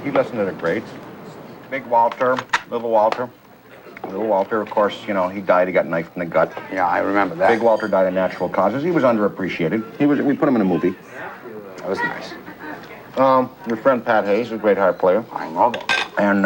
he listened to the greats. Big Walter, Little Walter. Little Walter, of course, you know, he died. He got knifed in the gut. Yeah, I remember that. Big Walter died of natural causes. He was underappreciated. We put him in a movie. That was nice. Your friend Pat Hayes, a great harp player. I know that. And,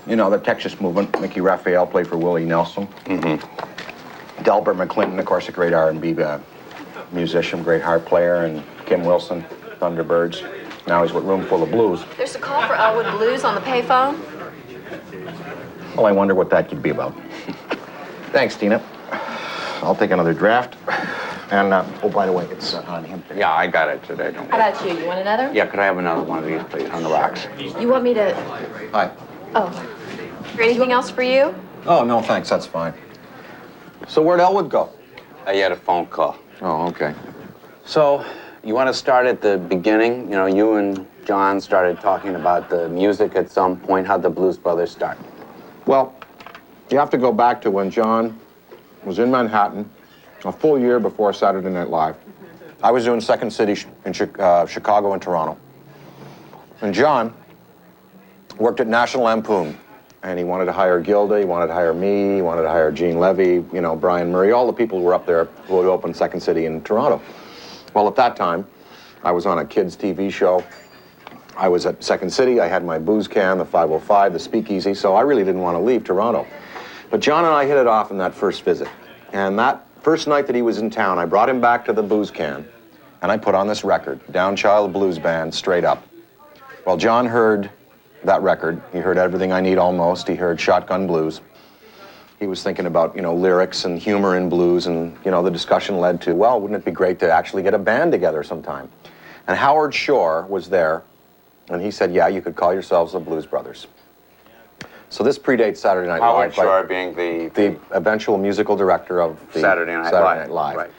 you know, the Texas movement. Mickey Raphael played for Willie Nelson. Mm-hmm. Delbert McClinton, of course, a great R&B musician, great harp player. And Kim Wilson, Thunderbirds. Now he's with Roomful of Blues. There's a call for Elwood Blues on the payphone. Well, I wonder what that could be about. Thanks, Tina. I'll take another draft. And, oh, by the way, it's on him today. Yeah, I got it today. Don't How worry. about you? You want another? Yeah, could I have another one of these, please, on the rocks? You want me to... Hi. Oh. Is there anything else for you? Oh, no, thanks. That's fine. So where'd Elwood go? I had a phone call. Oh, okay. So, you want to start at the beginning? You know, you and John started talking about the music at some point. How'd the Blues Brothers start? Well, you have to go back to when John was in Manhattan, a full year before Saturday Night Live. I was doing Second City in Chicago and Toronto. And John worked at National Lampoon. And he wanted to hire Gilda, he wanted to hire me, he wanted to hire Gene Levy, you know, Brian Murray, all the people who were up there who had opened Second City in Toronto. Well, at that time, I was on a kids' TV show. I was at Second City, I had my booze can, the 505, the speakeasy, so I really didn't want to leave Toronto. But John and I hit it off in that first visit. And that first night that he was in town, I brought him back to the booze can, and I put on this record, Downchild Blues Band, Straight Up. Well, John heard that record. He heard Everything I Need Almost. He heard Shotgun Blues. He was thinking about, you know, lyrics and humor in blues, and, you know, the discussion led to, well, wouldn't it be great to actually get a band together sometime? And Howard Shore was there, and he said, yeah, you could call yourselves the Blues Brothers. So this predates Saturday Night Howard Live. Shore being the eventual musical director of the Saturday Night Live. Right.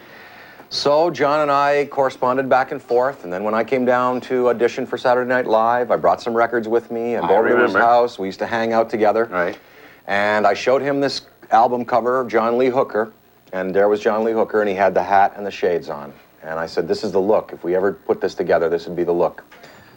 So John and I corresponded back and forth, and then when I came down to audition for Saturday Night Live, I brought some records with me and over to his house. We used to hang out together. Right. And I showed him this album cover of John Lee Hooker, and there was John Lee Hooker, and he had the hat and the shades on. And I said, this is the look. If we ever put this together, this would be the look.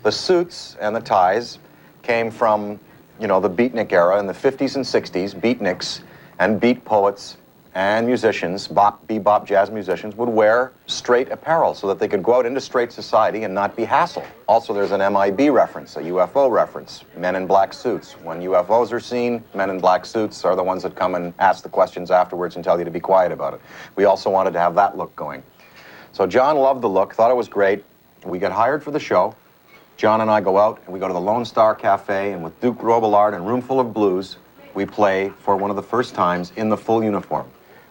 The suits and the ties came from, you know, the beatnik era in the 50s and 60s. Beatniks and beat poets and musicians, bebop jazz musicians, would wear straight apparel so that they could go out into straight society and not be hassled. Also, there's an MIB reference, a UFO reference, men in black suits. When UFOs are seen, men in black suits are the ones that come and ask the questions afterwards and tell you to be quiet about it. We also wanted to have that look going. So John loved the look, thought it was great. We got hired for the show. John and I go out, and we go to the Lone Star Cafe, and with Duke Robillard and Roomful of Blues, we play for one of the first times in the full uniform.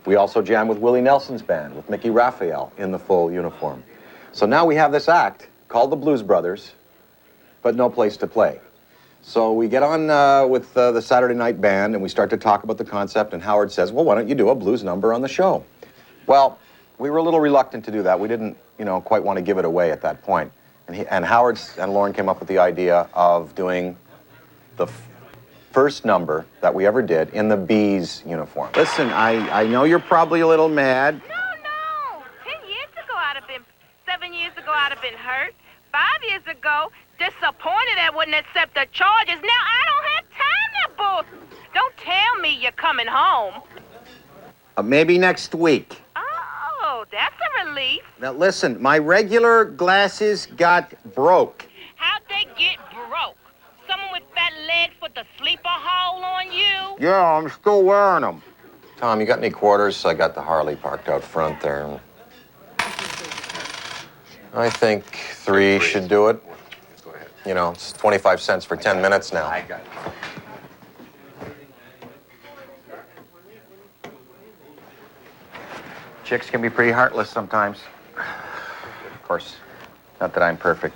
We also jam with Willie Nelson's band, with Mickey Raphael in the full uniform. So now we have this act called the Blues Brothers, but no place to play. So we get on with the Saturday Night Band, and we start to talk about the concept, and Howard says, well, why don't you do a blues number on the show? Well, we were a little reluctant to do that. We didn't, you know, quite want to give it away at that point. And Howard and Lauren came up with the idea of doing the first number that we ever did in the Bees uniform. Listen, I know you're probably a little mad. No. 10 years ago, 7 years ago, I'd have been hurt. 5 years ago, disappointed I wouldn't accept the charges. Now I don't have time to bull. Don't tell me you're coming home. Maybe next week. Oh, that's a relief. Now listen, my regular glasses got broke. How'd they get broke? Someone with fat legs put the sleeper hole on you? Yeah, I'm still wearing them. Tom, you got any quarters? I got the Harley parked out front there. I think 3 should do it. Go ahead. You know, it's 25 cents for 10 minutes now. I got it. Chicks can be pretty heartless sometimes. Of course, not that I'm perfect.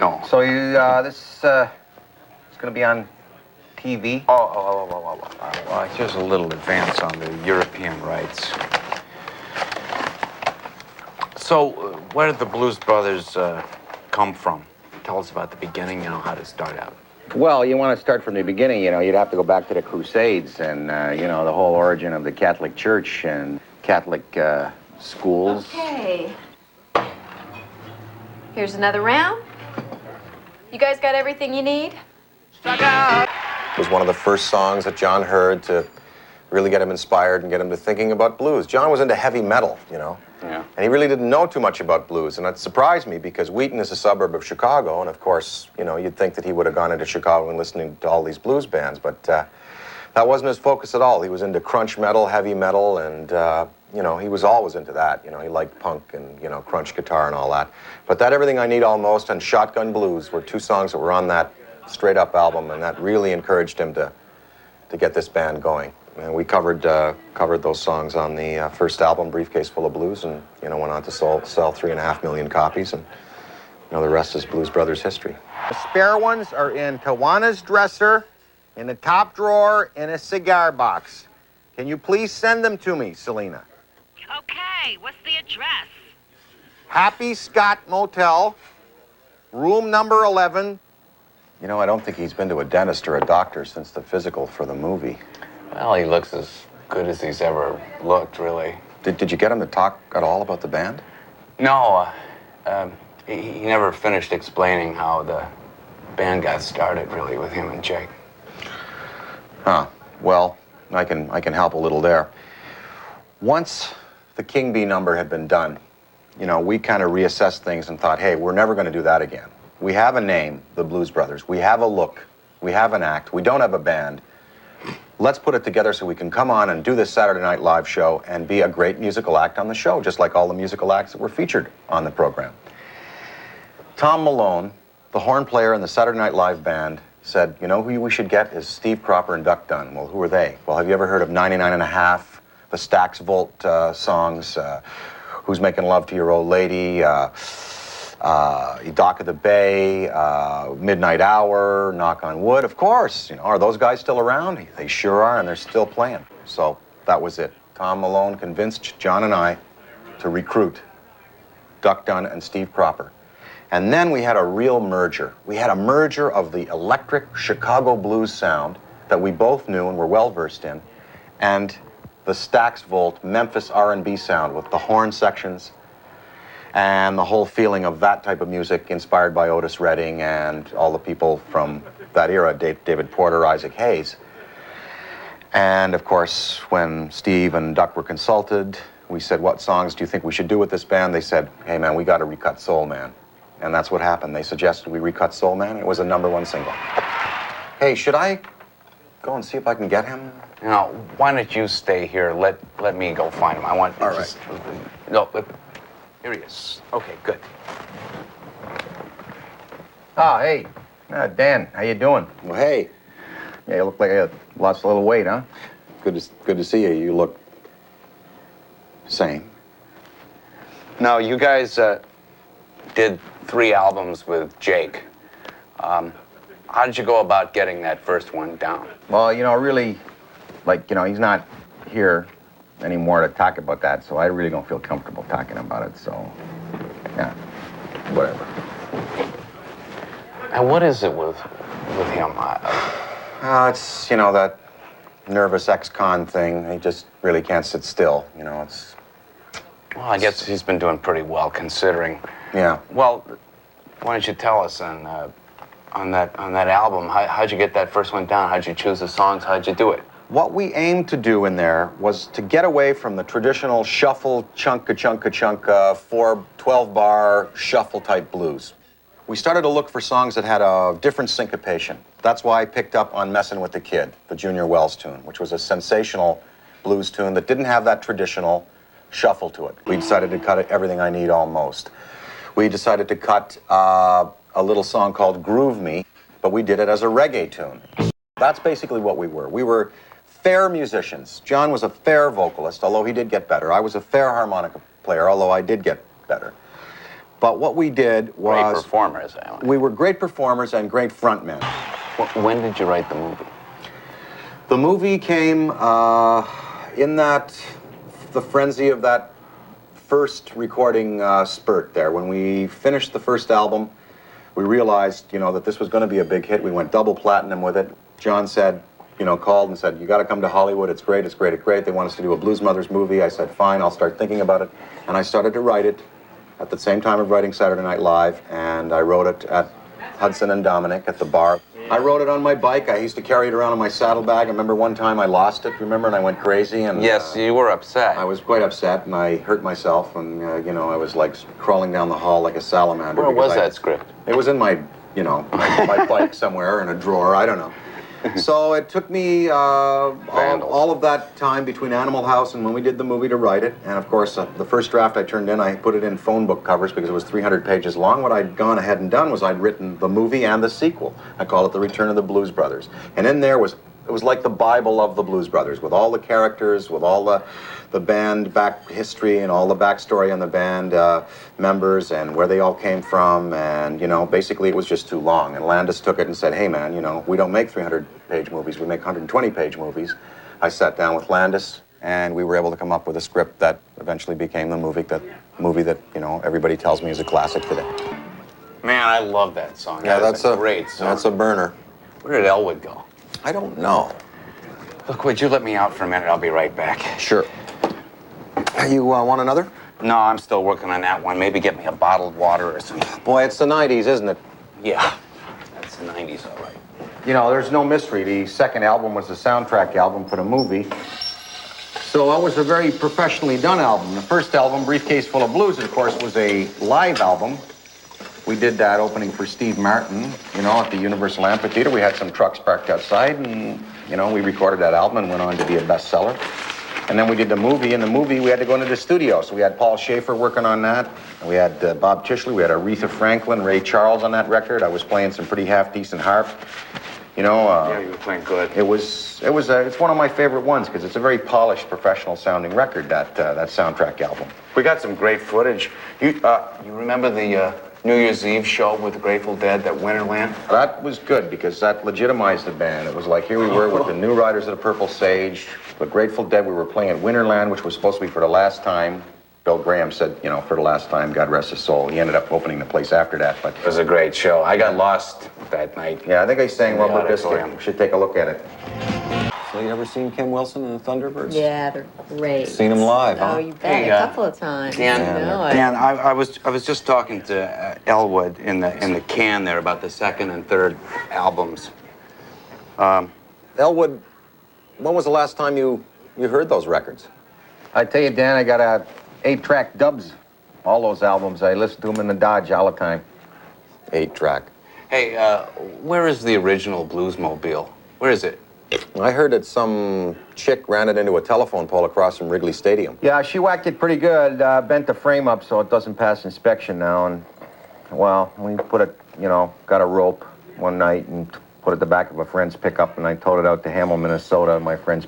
No. So you, this it's gonna be on TV? Well, it's just a little advance on the European rights. So, where did the Blues Brothers come from? Tell us about the beginning, you know, how to start out. Well, you want to start from the beginning, you know, you'd have to go back to the Crusades and, you know, the whole origin of the Catholic Church and Catholic schools. Okay. Here's another round. You guys got everything you need? It was one of the first songs that John heard to really get him inspired and get him to thinking about blues. John was into heavy metal, you know. Yeah. And he really didn't know too much about blues, and it surprised me because Wheaton is a suburb of Chicago, and of course, you know, you'd think that he would have gone into Chicago and listening to all these blues bands, but that wasn't his focus at all. He was into crunch metal, heavy metal, and you know, he was always into that. You know, he liked punk and, you know, crunch guitar and all that. But that Everything I Need Almost and Shotgun Blues were two songs that were on that Straight Up album, and that really encouraged him to get this band going. And we covered those songs on the first album, Briefcase Full of Blues, and, you know, went on to sell 3.5 million copies, and, you know, the rest is Blues Brothers history. The spare ones are in Tawana's dresser, in the top drawer, in a cigar box. Can you please send them to me, Selena? Okay, what's the address? Happy Scott Motel, room number 11. You know, I don't think he's been to a dentist or a doctor since the physical for the movie. Well, he looks as good as he's ever looked, really. Did you get him to talk at all about the band? No, he never finished explaining how the band got started, really, with him and Jake. Huh. Well, I can help a little there. Once the King Bee number had been done, you know, we kind of reassessed things and thought, hey, we're never going to do that again. We have a name, the Blues Brothers. We have a look. We have an act. We don't have a band. Let's put it together so we can come on and do this Saturday Night Live show and be a great musical act on the show, just like all the musical acts that were featured on the program. Tom Malone, the horn player in the Saturday Night Live band, said, you know who we should get is Steve Cropper and Duck Dunn. Well, who are they? Well, have you ever heard of 99 and a Half, the Stax Volt songs, Who's Making Love to Your Old Lady, Dock of the Bay, Midnight Hour, Knock on Wood? Of course. You know, are those guys still around? They sure are, and they're still playing. So that was it. Tom Malone convinced John and I to recruit Duck Dunn and Steve Cropper. And then we had a real merger. We had a merger of the electric Chicago blues sound that we both knew and were well versed in, and the Stax Volt Memphis R&B sound with the horn sections and the whole feeling of that type of music inspired by Otis Redding and all the people from that era, David Porter, Isaac Hayes. And of course, when Steve and Duck were consulted, we said, what songs do you think we should do with this band? They said, hey man, we got to recut Soul Man. And that's what happened. They suggested we recut Soul Man, and it was a #1 single. Hey, should I go and see if I can get him? Now, why don't you stay here? Let me go find him. I want... All right. No, here he is. Okay, good. Oh, hey. Dan, how you doing? Well, hey, Yeah, you look like you lost a little weight, huh? good to see you. You look sane. Now, you guys did 3 albums with Jake. How did you go about getting that first one down? Well, you know, really, like, you know, he's not here anymore to talk about that, so I really don't feel comfortable talking about it, so, yeah, whatever. And what is it with him? It's, you know, that nervous ex-con thing. He just really can't sit still, you know, it's... Well, I guess he's been doing pretty well, considering. Yeah. Well, why don't you tell us on that album, how'd you get that first one down? How'd you choose the songs? How'd you do it? What we aimed to do in there was to get away from the traditional shuffle, chunka, 12-bar shuffle-type blues. We started to look for songs that had a different syncopation. That's why I picked up on Messin' with the Kid, the Junior Wells tune, which was a sensational blues tune that didn't have that traditional shuffle to it. We decided to cut Everything I Need Almost. We decided to cut a little song called Groove Me, but we did it as a reggae tune. That's basically what we were. We were fair musicians. John was a fair vocalist, although he did get better. I was a fair harmonica player, although I did get better. But what we did was... Great performers, Alan. We were great performers and great frontmen. When did you write the movie? The movie came in the frenzy of that first recording spurt there. When we finished the first album, we realized, you know, that this was going to be a big hit. We went double platinum with it. John said, you know, called and said, you got to come to Hollywood. It's great, it's great, it's great. They want us to do a Blues Mothers movie. I said, fine, I'll start thinking about it. And I started to write it at the same time of writing Saturday Night Live, and I wrote it at Hudson and Dominic at the bar. I rode it on my bike. I used to carry it around in my saddlebag. I remember one time I lost it, remember, and I went crazy. And Yes, you were upset. I was quite upset, and I hurt myself, and, you know, I was like crawling down the hall like a salamander. Where was because that script? It was in my, you know, my bike somewhere in a drawer, I don't know. So it took me all of that time between Animal House and when we did the movie to write it. And of course, the first draft I turned in, I put it in phone book covers because it was 300 pages long. What I'd gone ahead and done was I'd written the movie and the sequel. I call it The Return of the Blues Brothers. And in there it was like the Bible of the Blues Brothers, with all the characters, with all the band back history and all the backstory on the band members and where they all came from. And, you know, basically it was just too long. And Landis took it and said, hey, man, you know, we don't make 300-page movies. We make 120-page movies. I sat down with Landis, and we were able to come up with a script that eventually became the movie that, you know, everybody tells me is a classic today. Man, I love that song. Yeah, that's a great song. That's a burner. Where did Elwood go? I don't know. Look, would you let me out for a minute? I'll be right back. Sure. You want another? No, I'm still working on that one. Maybe get me a bottled water or something. Boy, it's the 90s, isn't it? Yeah, that's the 90s, all right. You know, there's no mystery. The second album was the soundtrack album for the movie. So it was a very professionally done album. The first album, Briefcase Full of Blues, of course, was a live album. We did that opening for Steve Martin, you know, at the Universal Amphitheater. We had some trucks parked outside, and, you know, we recorded that album and went on to be a bestseller. And then we did the movie. In the movie, we had to go into the studio. So we had Paul Schaefer working on that. And we had Bob Tishley. We had Aretha Franklin, Ray Charles on that record. I was playing some pretty half-decent harp. You know, yeah, you were playing good. It's one of my favorite ones because it's a very polished, professional-sounding record, that soundtrack album. We got some great footage. You remember the New Year's Eve show with the Grateful Dead, that Winterland? That was good because that legitimized the band. It was like, here we were with the New Riders of the Purple Sage, the Grateful Dead. We were playing at Winterland, which was supposed to be for the last time. Bill Graham said, you know, for the last time, God rest his soul. He ended up opening the place after that, but... It was a great show. I got lost that night. Yeah, I think I sang Rubber Biscuit. auditorium. We should take a look at it. So you ever seen Kim Wilson and the Thunderbirds? Yeah, they're great. Seen them live, huh? Oh, you bet. Hey, a couple of times. Dan, I know it. Dan, I was just talking to Elwood in the can there about the second and third albums. Elwood, when was the last time you heard those records? I tell you, Dan, I got 8-track dubs. All those albums. I listen to them in the Dodge all the time. 8-track. Hey, where is the original Bluesmobile? Where is it? I heard that some chick ran it into a telephone pole across from Wrigley Stadium. Yeah, she whacked it pretty good. Bent the frame up so it doesn't pass inspection now. And, well, we put it, you know, got a rope one night and put it at the back of a friend's pickup, and I towed it out to Hamel, Minnesota. My friend's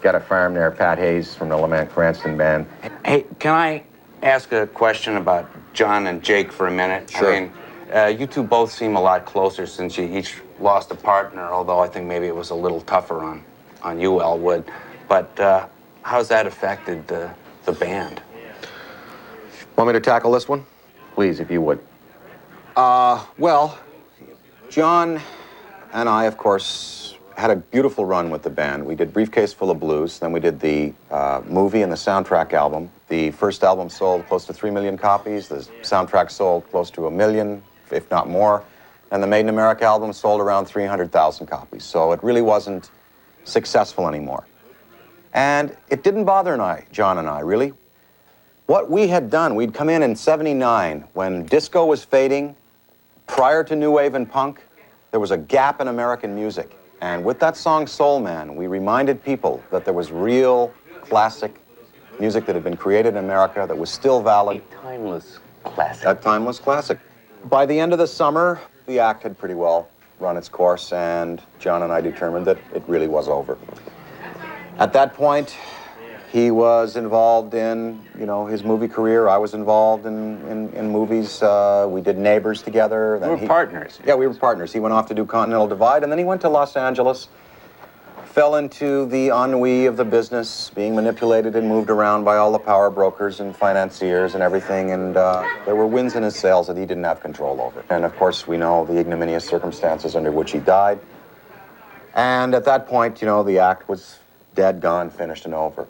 got a farm there, Pat Hayes from the Lamont Cranston Band. Hey, can I ask a question about John and Jake for a minute? Sure. I mean, you two both seem a lot closer since you each lost a partner, although I think maybe it was a little tougher on you, Elwood. But how's that affected the band? Want me to tackle this one? Please, if you would. Well, John and I, of course, had a beautiful run with the band. We did Briefcase Full of Blues, then we did the movie and the soundtrack album. The first album sold close to 3 million copies. The soundtrack sold close to 1 million, if not more. And the Made in America album sold around 300,000 copies. So it really wasn't successful anymore. And it didn't bother John and I, really. What we had done, we'd come in '79 when disco was fading. Prior to New Wave and Punk, there was a gap in American music. And with that song, Soul Man, we reminded people that there was real classic music that had been created in America that was still valid. A timeless classic. That timeless classic. By the end of the summer, the act had pretty well run its course, and John and I determined that it really was over. At that point, he was involved in, you know, his movie career. I was involved in movies. We did Neighbors together. We were partners. Yeah, we were partners. He went off to do Continental Divide, and then he went to Los Angeles, fell into the ennui of the business, being manipulated and moved around by all the power brokers and financiers and everything, and there were winds in his sails that he didn't have control over. And of course, we know the ignominious circumstances under which he died. And at that point, you know, the act was dead, gone, finished, and over.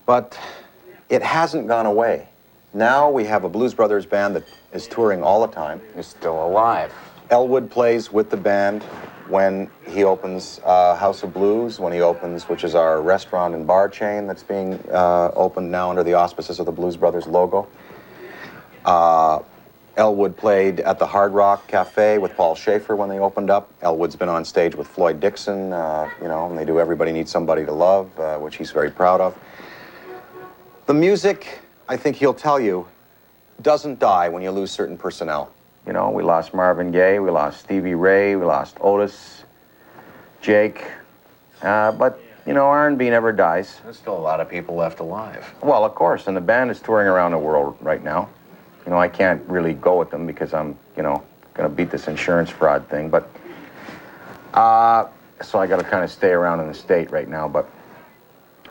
But it hasn't gone away. Now we have a Blues Brothers band that is touring all the time. He's still alive. Elwood plays with the band when he opens House of Blues, when he opens, which is our restaurant and bar chain that's being opened now under the auspices of the Blues Brothers logo. Elwood played at the Hard Rock Cafe with Paul Schaefer when they opened up. Elwood's been on stage with Floyd Dixon, you know, and they do Everybody Needs Somebody to Love, which he's very proud of. The music, I think he'll tell you, doesn't die when you lose certain personnel. You know, we lost Marvin Gaye, we lost Stevie Ray, we lost Otis, Jake, but, you know, R&B never dies. There's still a lot of people left alive. Well, of course, and the band is touring around the world right now. You know, I can't really go with them because I'm, you know, going to beat this insurance fraud thing, but, so I got to kind of stay around in the state right now, but,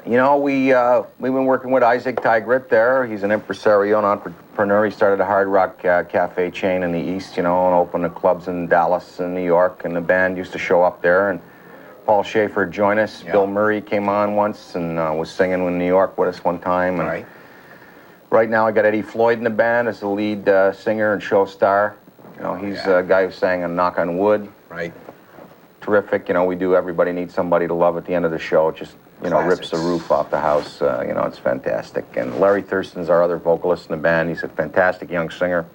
you know, we've been working with Isaac Tigrit there. He's an impresario, an entrepreneur. He started a Hard Rock cafe chain in the East, you know, and opened the clubs in Dallas and New York, and the band used to show up there, and Paul Schaefer joined us. Yeah. Bill Murray came on once and was singing in New York with us one time. And right now I got Eddie Floyd in the band as the lead singer and show star. You know, he's a guy who sang a Knock on Wood. Right. Terrific. You know, we do Everybody Needs Somebody to Love at the end of the show. It just, you know, rips the roof off the house. You know, it's fantastic. And Larry Thurston's our other vocalist in the band. He's a fantastic young singer.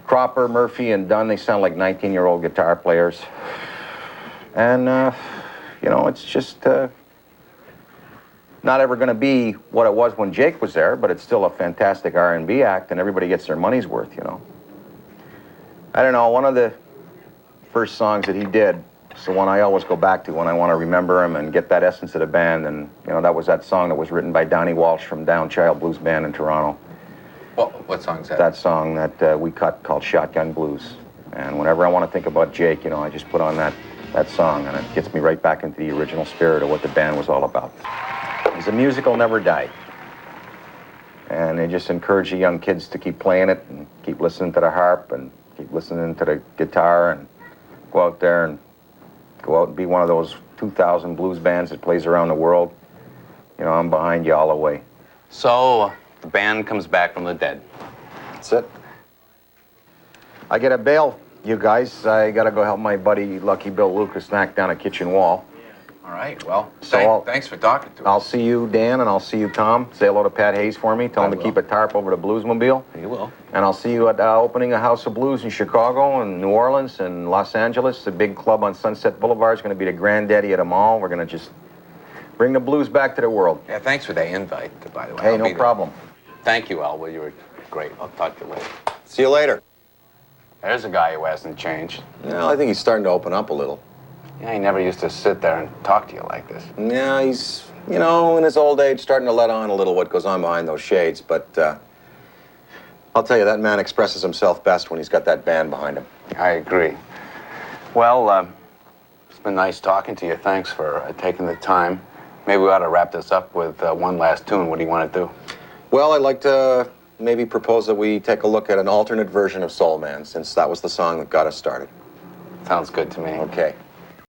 Cropper, Murphy, and Dunn, they sound like 19-year-old guitar players. And, you know, it's just not ever going to be what it was when Jake was there, but it's still a fantastic R&B act, and everybody gets their money's worth, you know. I don't know, one of the first songs that he did, it's the one I always go back to when I want to remember him and get that essence of the band, and, you know, that was that song that was written by Donnie Walsh from Down Child Blues Band in Toronto. What song's that? That song that we cut called Shotgun Blues. And whenever I want to think about Jake, you know, I just put on that song, and it gets me right back into the original spirit of what the band was all about. The music will never die. And I just encourage the young kids to keep playing it and keep listening to the harp and keep listening to the guitar and go out there and be one of those 2,000 blues bands that plays around the world. You know, I'm behind you all the way. So, the band comes back from the dead. That's it. I get a bail, you guys. I gotta go help my buddy Lucky Bill Lucas knock down a kitchen wall. All right, well, So thanks for talking to us. I'll see you, Dan, and I'll see you, Tom. Say hello to Pat Hayes for me. Tell him to keep a tarp over the Bluesmobile. You will. And I'll see you at opening a House of Blues in Chicago and New Orleans and Los Angeles. The big club on Sunset Boulevard is going to be the granddaddy of them all. We're going to just bring the blues back to the world. Yeah, thanks for the invite, by the way. Hey, no problem. Thank you, Elwood. You were great. I'll talk to you later. See you later. There's a guy who hasn't changed. Well, I think he's starting to open up a little. Yeah, he never used to sit there and talk to you like this. Yeah, he's, you know, in his old age, starting to let on a little what goes on behind those shades. But I'll tell you, that man expresses himself best when he's got that band behind him. I agree. Well, it's been nice talking to you. Thanks for taking the time. Maybe we ought to wrap this up with one last tune. What do you want to do? Well, I'd like to maybe propose that we take a look at an alternate version of Soul Man, since that was the song that got us started. Sounds good to me. Okay.